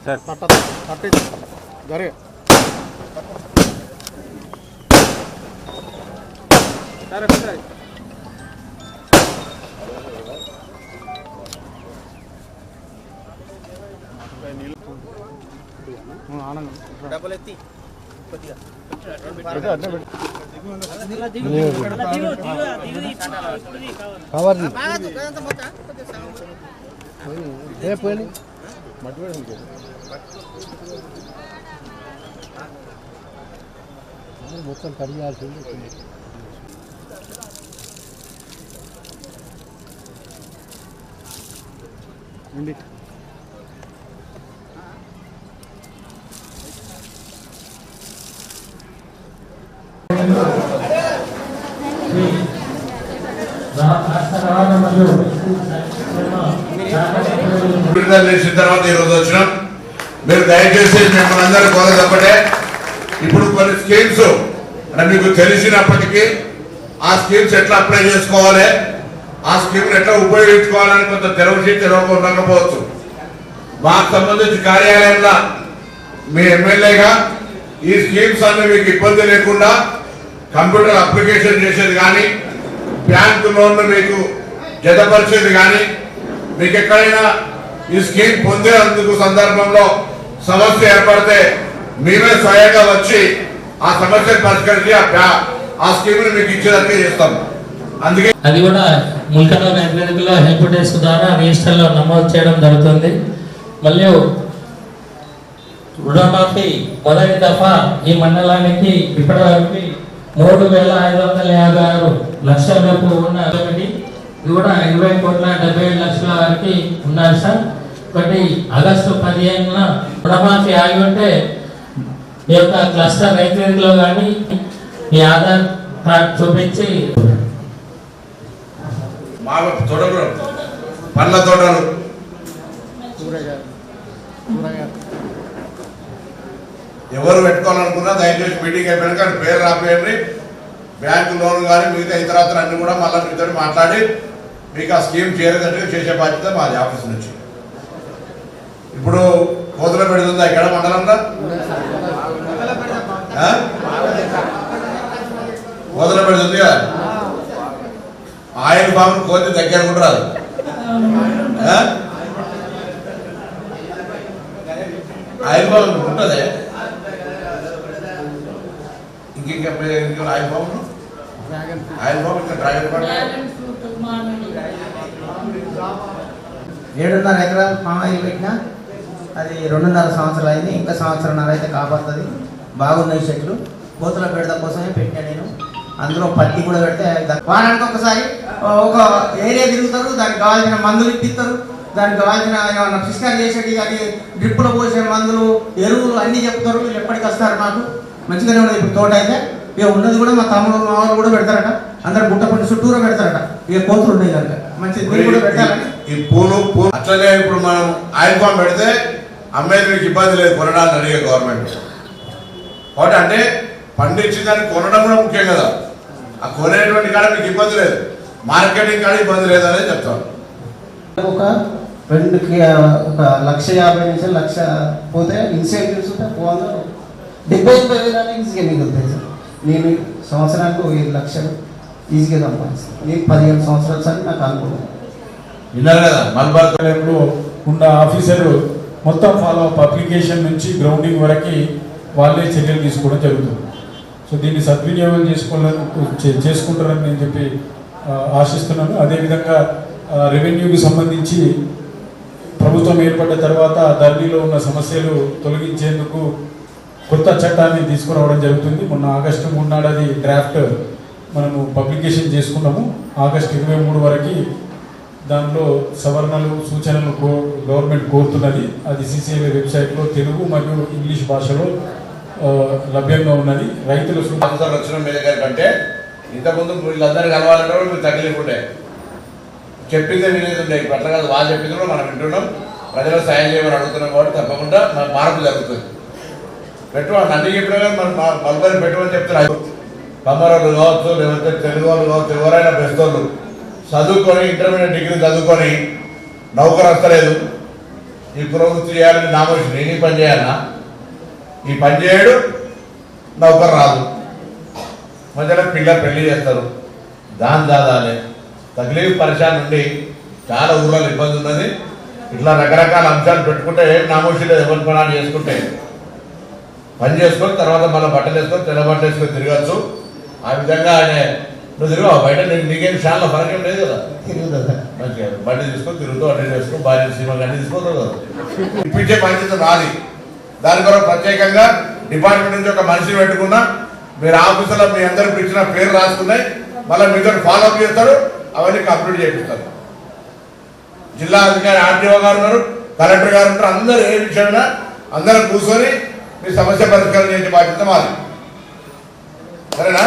Sir घरे double ఎత్తి కొద్దిగా మొత్తం కడిగాల్సింది. చేసిన తర్వాత ఈరోజు వచ్చినాం. మీరు దయచేసి మిమ్మల్ని అందరూ కోరదప్పటే ఇప్పుడు కొన్ని స్కీమ్స్ అంటే మీకు తెలిసినప్పటికీ ఆ స్కీమ్స్ ఎట్లా అప్లై చేసుకోవాలి, ఆ స్కీమ్ ఎట్లా ఉపయోగించుకోవాలని కొంత తెలియకపోవచ్చు. మాకు సంబంధించి కార్యాలయంలో మీ ఎమ్మెల్యేగా ఈ స్కీమ్స్ అన్ని మీకు ఇబ్బంది లేకుండా కంప్యూటర్ అప్లికేషన్ చేసేది కానీ, బ్యాంకు లోన్లు మీకు జతపరిచేది కానీ, మీకు ఎక్కడైనా ఈ స్కీమ్ పొందేందుకు సందర్భంలో సమస్య ఏర్పడితే మేమే స్వయంగా వచ్చి ఆ సమస్యను పరిష్కరించి ఆ స్కీమ్ మీకు ఇచ్చేదానికి చేస్తాం. అందుకే అది కూడా ముల్కలో నెట్వర్క్లో హెల్ప్ డెస్క్ ద్వారా రిజిస్టర్లో నమోదు చేయడం జరుగుతుంది. మళ్ళీ రుణమాఫీ మొదటి దఫా ఈ మండలానికి ఇప్పటివరకు 3,556 లక్షలకు ఉన్న ఒకటి ఇది కూడా 20,77,00,000 వరకు ఉన్నారు సార్. ఒకటి ఆగస్టు 15న రుణమాఫీ ఆగి ఉంటే ఈ యొక్క క్లస్టర్ రైతులో కానీ ఈ ఆధార్ కార్డు చూపించి తోటలు పండ్ల తోటలు ఎవరు పెట్టుకోవాలనుకున్నా దయచేసి మీటింగ్ అయిపోయాక పేరు రాపేయండి. బ్యాంకు లోన్ కానీ మిగతా ఇతరత్ర అన్ని కూడా మళ్ళీ మీతో మాట్లాడి మీకు ఆ స్కీమ్ చేరేటట్టుగా చేసే బాధ్యత మాది ఆఫీస్ నుంచి. ఇప్పుడు కోతల పెడుతుందా ఇక్కడ మండలంలో? కోతల పెడుతుంది కదా, ఆయిల్ బాబు కోతి దగ్గర కూడా రాదు. ఆయిల్ బాబు ఉంటుంది ఇంకా ఆయిల్ బాబు ఇంకా డ్రాగన్ పండు 7.5 ఎకరాలు పామాయిల్ పెట్టినా అది 2.5 సంవత్సరాలు అయింది. ఇంకా సంవత్సరంన్నర అయితే కాపాడుతుంది. బాగున్నాయి చెట్లు. కోతుల పెడత కోసమే పెట్టా నేను. అందులో పత్తి కూడా పెడితే వారానికి ఒకసారి ఒక ఏరియా తిరుగుతారు. దానికి కావాల్సిన మందులు ఇప్పిస్తారు. దానికి కావాల్సిన ఏమన్నా పిస్కాన్ చేసేటి అది డ్రిప్పులో పోసే మందులు ఎరువులు అన్నీ చెప్తారు. వీళ్ళు ఎప్పటికి వస్తారు. మాకు మంచిగానే ఉన్నది. ఇప్పుడు తోట అయితే ఇక ఉన్నది కూడా మా తమ్ముడు మా వాళ్ళు కూడా పెడతారట. అందరు గుట్ట పండు చుట్టూరా పెడతారట. ఇక కోతులు ఉన్నాయి కనుక మంచిది కూడా పెట్టాలని ఈ పూలు అట్లనే ఇప్పుడు మనం ఆయిల్ పామ్ పెడితే అమ్మేది మీకు ఇబ్బంది లేదు కొనడానికి అడిగే గవర్నమెంట్. కాబట్టి అంటే పండించిన దాన్ని కొనడం కూడా ముఖ్యం కదా. ఆ కొనేటువంటి కాడ మీకు ఇబ్బంది లేదు, మార్కెటింగ్ కాడ ఇబ్బంది లేదు అనేది చెప్తాను. ఒక 1,50,000 నుంచి 1,00,000 పోతే ఇన్సెంటివ్స్ ఉంటే 75,000 ఈజీగా మిగులుతాయి సార్. నేను సంవత్సరానికి 7,00,000 ఈజీగా సంపాదిస్తాను. నేను 15 సంవత్సరాలు సార్ నాకు అనుకూలం. విన్నారు కదా, మల్బార్లో ఉన్న ఆఫీసరు మొత్తం ఫాలో అప్ అప్లికేషన్ నుంచి గ్రౌండింగ్ వరకు వాళ్ళే చర్యలు తీసుకోవడం జరుగుతుంది. సో దీన్ని సద్వినియోగం చేసుకుంటారని నేను చెప్పి ఆశిస్తున్నాను. అదేవిధంగా రెవెన్యూకి సంబంధించి ప్రభుత్వం ఏర్పడ్డ తర్వాత ధరణిలో ఉన్న సమస్యలు తొలగించేందుకు కొత్త చట్టాన్ని తీసుకురావడం జరుగుతుంది. మొన్న ఆగస్టు 3 నాడు అది డ్రాఫ్ట్ మనము పబ్లికేషన్ చేసుకున్నాము. ఆగస్టు 23 వరకు దాంట్లో సవరణలు సూచనలు గవర్నమెంట్ కోరుతున్నది. అది CCIA వెబ్సైట్లో తెలుగు మరియు ఇంగ్లీష్ భాషలో లభ్యంగా ఉన్నది. రైతుల ఆఫీసర్లు వచ్చిన మీ దగ్గర కంటే ఇంతకుముందు వీళ్ళందరూ కలవాలంటే మీరు తగ్గలేకుండే చెప్పిందే వినేది ఉండే. ఇప్పుడు అట్లా కాదు, వాళ్ళు చెప్పింది కూడా మనం వింటున్నాం. ప్రజలకు సాయం చేయమని అడుగుతున్నాం కాబట్టి తప్పకుండా మన మార్పు జరుగుతుంది. పెట్టుకోండి, అన్ని చెప్పినా కానీ మనం మల్బరి పెట్టుమని చెప్తున్నారు. కమ్మరోళ్ళు కావచ్చు, లేకపోతే తెలుగు వాళ్ళు కావచ్చు, ఎవరైనా బెస్తోళ్ళు చదువుకొని ఇంటర్మీడియట్ డిగ్రీ చదువుకొని నౌకరు వస్తలేదు, ఈ ప్రవృత్తి చేయాలని నామోషి నేను ఈ పని చేయాలన్నా, ఈ పని చేయడు నౌకరు రాదు, మధ్యలో పెళ్లి చేస్తారు. దాని దాదాలే తగిలీఫ్ పరిశాన్ నుండి చాలా ఊళ్ళలో ఇబ్బంది ఉన్నది. ఇట్లా రకరకాల అంశాలు పెట్టుకుంటే నామోషి లేదు. ఎవరి పని చేసుకుంటే పని చేసుకొని తర్వాత మళ్ళీ బట్టలు వేసుకొని తెల్ల బట్టలు వేసుకొని తిరగచ్చు. ఆ విధంగా ఆయన నువ్వు తిరుగు బయట నీకేం చాలా ఫరకేం లేదు కదా, మంచిగా బండి తీసుకొని తిరుగుతూ అడ్డు చేసుకొని భార్య సినిమాకి అన్ని తీసుకుంటావు కదా. ఇప్పించే బాధ్యత నాది. దాని కొరకు ప్రత్యేకంగా డిపార్ట్మెంట్ నుంచి ఒక మనిషిని పెట్టుకున్నా. మీరు ఆఫీసులో మీ అందరికి ఇచ్చిన పేరు రాసుకున్నాయి, మళ్ళీ మీ దగ్గర ఫాలో అప్ చేస్తారు, అవన్నీ కంప్లీట్ చేపిస్తారు. జిల్లా అధికారి ఆర్టీఓ గారు ఉన్నారు, కలెక్టర్ గారు ఉంటారు. అందరూ ఏ విషయమైనా అందరం కూర్చొని మీ సమస్య పరిష్కారం చేసే బాధ్యత మాది. సరేనా?